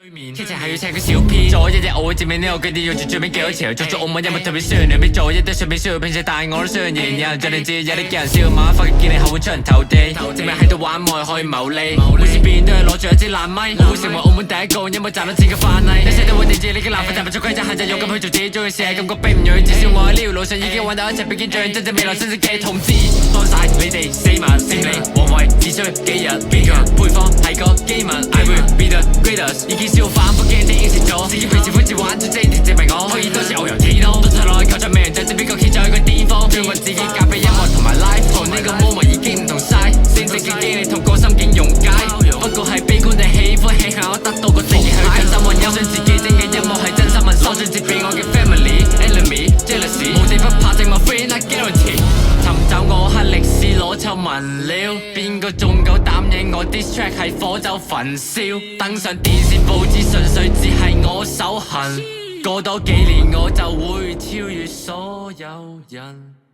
劇情係要寫個小編，做一隻我會證明呢個句點要住最尾幾多條，做咗澳門有冇特別需要兩邊做一堆上邊需要拼寫，但係我都相信有人做定知，有啲叫人笑馬發見你後會出人頭地，證明喺度玩愛可以牟利，每次變都係攞住一支爛咪，會成為澳門第一個因為賺到錢嘅範例。你寫到會地址，你嘅爛粉但不做規則限制，勇敢去做自己中意事，感覺並唔容易，至少我喺呢條路上已經揾到一隻比肩最真正未來真正嘅同志。多晒你哋死物勝利王位只需幾日，邊個配方係個基民 I will be the greatest， 已經消化反覆驚啲應承咗，自己平時歡自玩最正證明我可以多時偶遊天空，到頭來靠著命就知邊個企在佢巔峰，將我自己交俾音樂同埋 life， 同呢個 moment 已經唔同晒，升職嘅經歷同個心境溶解，不過係悲觀定喜歡慶幸我得到個正義去真心運音，相自己整嘅音樂係真心問，攞進接俾我嘅 family enemy jealousy， 無敵不怕正我 friend I guarantee， 尋找我黑歷史攞臭聞料，邊個仲夠膽影我 diss track 係火酒焚燒，登上電視報紙純粹只係我手痕，過多幾年我就會超越所有人。